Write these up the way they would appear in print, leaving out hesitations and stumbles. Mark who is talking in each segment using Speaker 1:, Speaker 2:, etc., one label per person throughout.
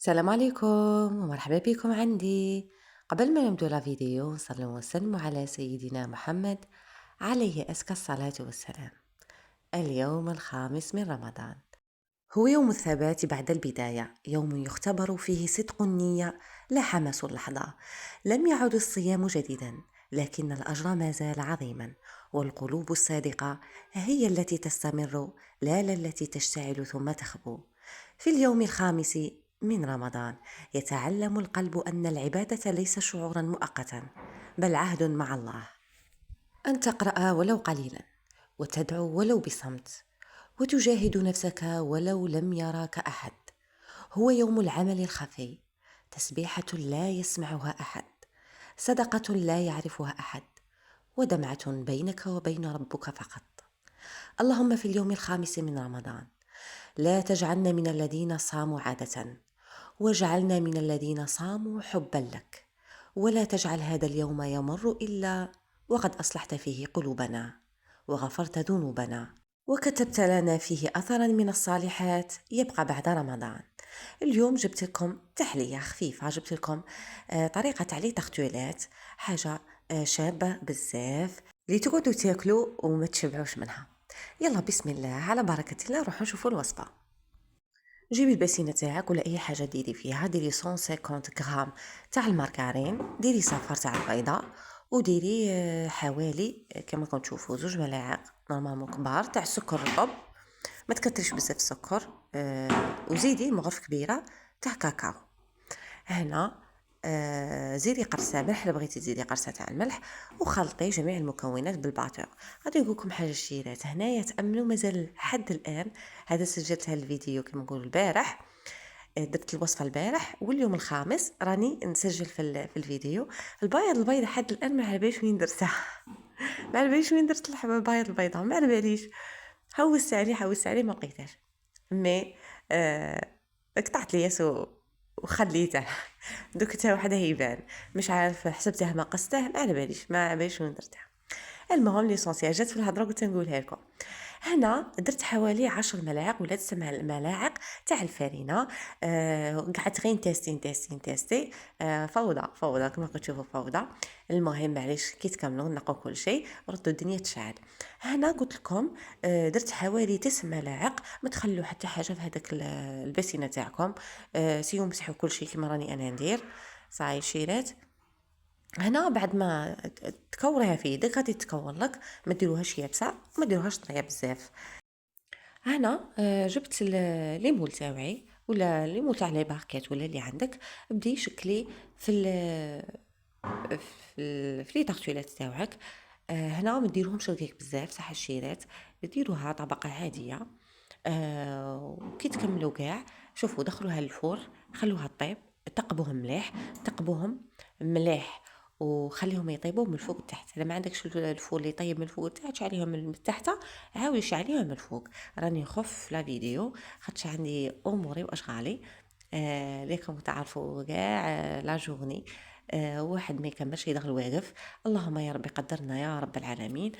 Speaker 1: السلام عليكم ومرحبا بكم عندي. قبل ما نبدو لا فيديو صلوا وسلموا على سيدنا محمد عليه أزكى الصلاة والسلام. اليوم الخامس من رمضان هو يوم الثبات بعد البداية، يوم يختبر فيه صدق النية لا حماس اللحظة. لم يعد الصيام جديدا، لكن الأجر ما زال عظيما، والقلوب الصادقة هي التي تستمر، لا التي تشتعل ثم تخبو. في اليوم الخامس من رمضان يتعلم القلب أن العبادة ليس شعورا مؤقتا، بل عهد مع الله، أن تقرأ ولو قليلا، وتدعو ولو بصمت، وتجاهد نفسك ولو لم يراك أحد. هو يوم العمل الخفي، تسبيحة لا يسمعها أحد، صدقة لا يعرفها أحد، ودمعة بينك وبين ربك فقط. اللهم في اليوم الخامس من رمضان لا تجعلنا من الذين صاموا عادة، واجعلنا من الذين صاموا حبا لك، ولا تجعل هذا اليوم يمر إلا وقد أصلحت فيه قلوبنا، وغفرت ذنوبنا، وكتبت لنا فيه أثرا من الصالحات يبقى بعد رمضان. اليوم جبت لكم تحلية خفيفة، جبت لكم طريقة تعليق تختويلات، حاجة شابة بزاف اللي تقعدوا تاكلوا وما تشبعوش منها. يلا بسم الله على بركة الله، روحوا نشوفوا الوصفة. جيبي الباسينة تاعك ولا اي حاجه ديري فيها، ديري 150 غرام تاع المارغرين، ديري صفار تاع البيضه، وديري حوالي كما راكم تشوفوا 2 ملاعق نورمالمون كبار تاع السكر الرطب، ما تكتريش بزاف السكر. وزيدي مغرفه كبيره تاع كاكاو. هنا زيدي قرصه ملح الا بغيتي تزيدي قرصه تاع الملح، وخلطي جميع المكونات بالباتور. غادي نقول لكم حاجه شيرات هنايا تامنوا مازال حد الان. هذا سجلت هذا الفيديو كما نقول البارح، درت الوصفه البارح، واليوم الخامس راني نسجل في الفيديو. البيض حد الان ما على باليش وين درته. ما على باليش وين درت البيض البيضه، ما على باليش. حوست عليه ما لقيتهاش. مي قطعت الياس وخليته. دوك حتى وحده يبان، مش عارف حسبته ما قصته، ما على باليش، ما على باليش وين درته. المهم ليسونسيال جات في الهضره قلت نقولها لكم. هنا درت حوالي 10 ملاعق ولا 9 ملاعق تاع الفرينه. قعدت غير تيستي. فوضى كما كتشوفوا فوضى. المهم معليش كي تكملوا نقوا كل شيء ردوا الدنيا تشعل. هنا قلت لكم درت حوالي 9 ملاعق، ما تخلوا حتى حاجه في هذاك البسينه تاعكم. سيو مسحوا كل شيء كما راني انا ندير. صاي شيرات. هنا بعد ما تكوريها في يدك غادي تكور لك، ما ديروهاش يابسه وما ديروهاش طريه بزاف. هنا جبت ليمول تاوعي ولا ليمول تاع لي باركيت ولا اللي عندك، بدي شكلي في لي طارتولات تاوعك. هنا ما ديروهمش رقيق بزاف صح الشيرات، ديروها طبقه عاديه. وكي تكملوا كاع شوفوا دخلوها للفور، خلوها طيب، تقبوهم مليح، تقبوهم مليح وخليهم يطيبوا من الفوق لتحت. اذا ما عندكش الفور اللي يطيب من الفوق لتحت شعليهم من تحت، عاودي شعليهم من الفوق. راني نخف لا فيديو خاطش عندي اموري واشغالي. ليكم تعرفوا كاع لا جورني واحد ما يكملش يدخل واقف. اللهم يا ربي قدرنا يا رب العالمين.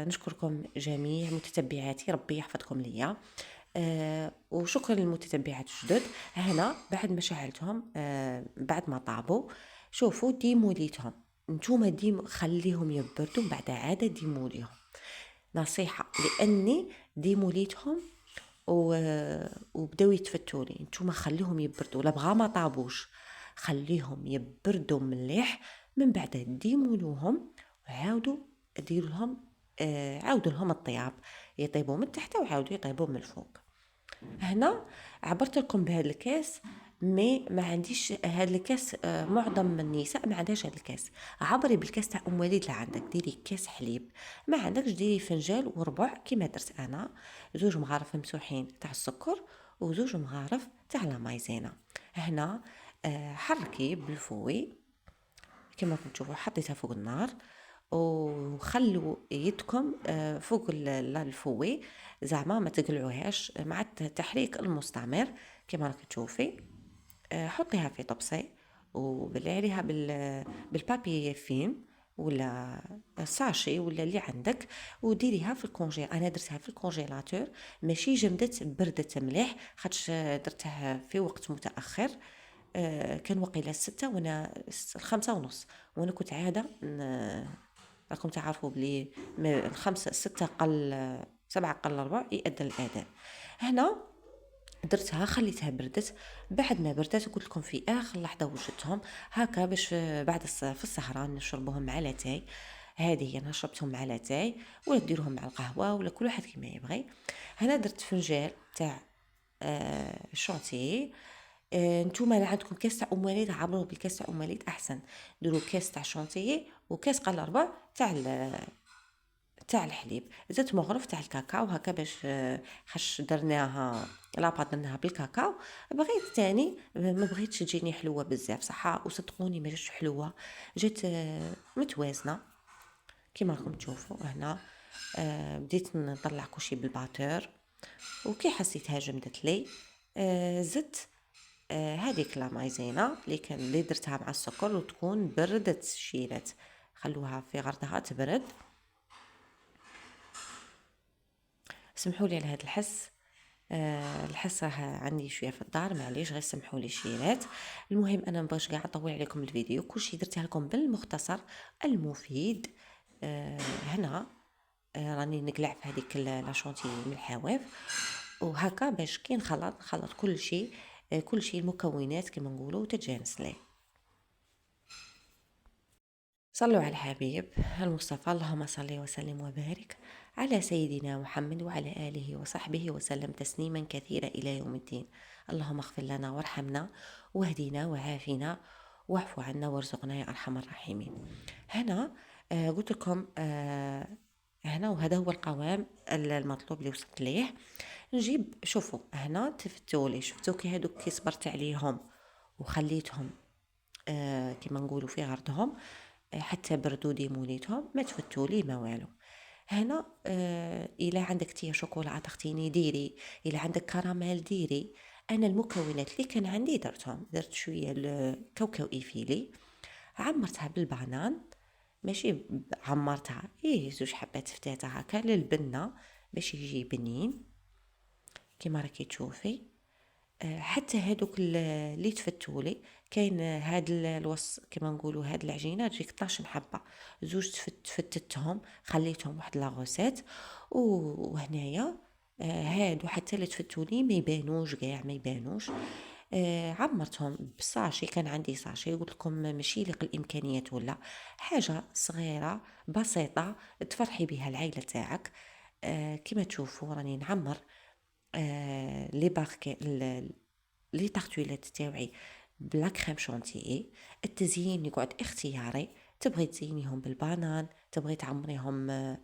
Speaker 1: نشكركم جميع متتبعاتي، ربي يحفظكم ليا. وشكرا للمتتبعات الجدد. هنا بعد ما شعلتهم بعد ما طابوا، شوفوا ديموليتهم. نتوما خليهم يبردوا بعد عادة ديموليهم، نصيحة، لأني ديموليتهم وبداو يتفتوا لي. نتوما خليهم يبردوا، لا بغا ما طابوش، خليهم يبردوا مليح، من بعد ديمولوهم وعاودوا ديروا لهم عاودوا لهم الطياب، يطيبوا من تحت وعاودوا يطيبوا من الفوق. هنا عبرت لكم بهذا الكاس، مي ما عنديش هذا الكاس. معظم النساء ما عندهاش هذا الكاس. عبري بالكاس تاع ام وليد اللي عندك، ديري كاس حليب. ما عندكش ديري فنجال وربع كيما درت انا، 2 مغارف ممسوحين تاع السكر و2 مغارف تاع لا مايزينا. هنا حركي بالفوي كما راكم تشوفوا، حطيتها فوق النار وخلوا يدكم فوق الفوي، زعما ما تقلعوهاش مع التحريك المستمر كما راك تشوفي. حطيها في طبسي وبلعي عليها بالبابي فيم ولا ساشي ولا اللي عندك، وديريها في انا درتها في الكونجيلاتور، ماشي جمدت بردت مليح خاطش درتها في وقت متاخر. كان وقيله 6 وانا 5:30، وانا كنت عاده راكم تعرفوا بلي الخمسة 6 قل 7 قل ربع يأذن الأذان. هنا درتها خليتها بردت، بعد ما بردت قلت لكم في اخر لحظه وجدتهم هكا باش بعد في السهره نشربوهم مع لاتاي. هذه انا شربتهم مع لاتاي، ولا ديروهم مع القهوه ولا كل واحد كيما يبغي. هنا درت فنجان تاع شونتي. نتوما اللي عندكم كاس تاع اموليد عبروا بالكاس تاع اموليد احسن، ديروا كاس تاع شونتي وكاس قل ربع تاع الحليب. زدت مغرف تاع الكاكاو هكا باش خاش درناها لاباط درناها بالكاكاو. بغيت تاني ما بغيتش تجيني حلوه بزاف صح، وصدقوني ما جاتش حلوه، جات متوازنه كيما راكم تشوفوا هنا. بديت نطلع كلشي بالباتور، وكي حسيتها جمدت لي زدت هذيك لا مايزينا اللي درتها مع السكر وتكون بردت شيرات، خلوها في غرضها تبرد. سمحوا لي على هذا الحس، الحس راه عندي شويه في الدار، معليش غير سمحوا لي شيرات. المهم انا مبغيش كاع نطول عليكم الفيديو، كلشي درتها لكم بالمختصر المفيد. هنا راني نقلع في هذيك لا شونتي من الحواف، وهكا باش كي نخلط كل شيء المكونات كما نقولوا تتجانس ليه. صلوا على الحبيب المصطفى، اللهم صل وسلم وبارك على سيدنا محمد وعلى آله وصحبه وسلم تسليما كثيرا إلى يوم الدين. اللهم اغفر لنا وارحمنا واهدنا وعافنا واعف عنا وارزقنا يا أرحم الراحمين. هنا قلت لكم هنا، وهذا هو القوام المطلوب اللي وصلت ليه. نجيب شوفوا هنا تفتولي، شفتوا كي هادوك كي صبرت عليهم وخليتهم كما نقولوا في غرضهم حتى بردوا ديمونيتهم، ما تفتولي ما والو. هنا الى عندك تيا شوكولا تختيني ديري، الى عندك كراميل ديري. انا المكونات اللي كان عندي درت شويه الكاوكاو ايفيلي، عمرتها بالبنان، ماشي عمرتها زوج حبات فتاتة هكا للبنه باش يجي بنين كما راكي تشوفي. حتى هادوك اللي تفتولي كاين هاد كما نقولوا هاد العجينه تجيك 12 حبه، زوج فتتهم خليتهم واحد لا غوسيت. وهنايا هادو حتى اللي تفتولي ما يبانوش كاع ما يبانوش. عمرتهم بصاشي، كان عندي صاشي قلت لكم ماشي لك الامكانيات ولا حاجه صغيره بسيطه تفرحي بها العائله تاعك. كما تشوفوا راني نعمر لي بارك لي تارتولات تاوعي بلا كريم شونتيي. التزيين يقعد اختياري، تبغي تزينيهم بالبانان، تبغي تعمريهم من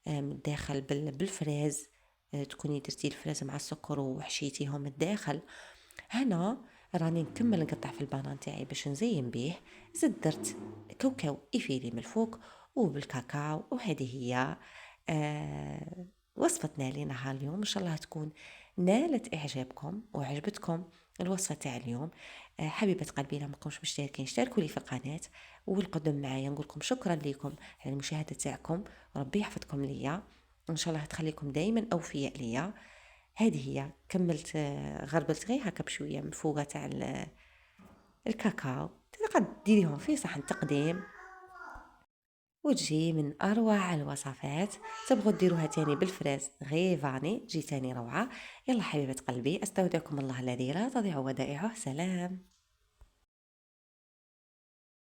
Speaker 1: الداخل بالفريز، تكوني درتي الفريز مع السكر وحشيتيهم من الداخل. هنا راني نكمل نقطع في البانان تاعي باش نزين بيه. زدت درت كاوكاو ايفيلي من الفوق وبالكاكاو، وهذه هي وصفتنا لنهار اليوم. ان شاء الله تكون نالت اعجابكم وعجبتكم الوصفه تاع اليوم. حبيبه قلبي، لا ماكمش مشتركين اشتركوا لي في القناه، والقدم معايا نقول لكم شكرا لكم على المشاهده تاعكم، ربي يحفظكم ليا، ان شاء الله تخليكم دائما اوفياء ليا. هذه هي كملت غربلت غير هكا بشويه من فوقه تاع الكاكاو، تقد ديريهم في صحن تقديم وتجي من اروع الوصفات. تبغوا ديروها تاني بالفريز غير فاني تجي تاني روعه. يلا حبيبه قلبي، استودعكم الله الذي لا تضيع ودائعه. سلام.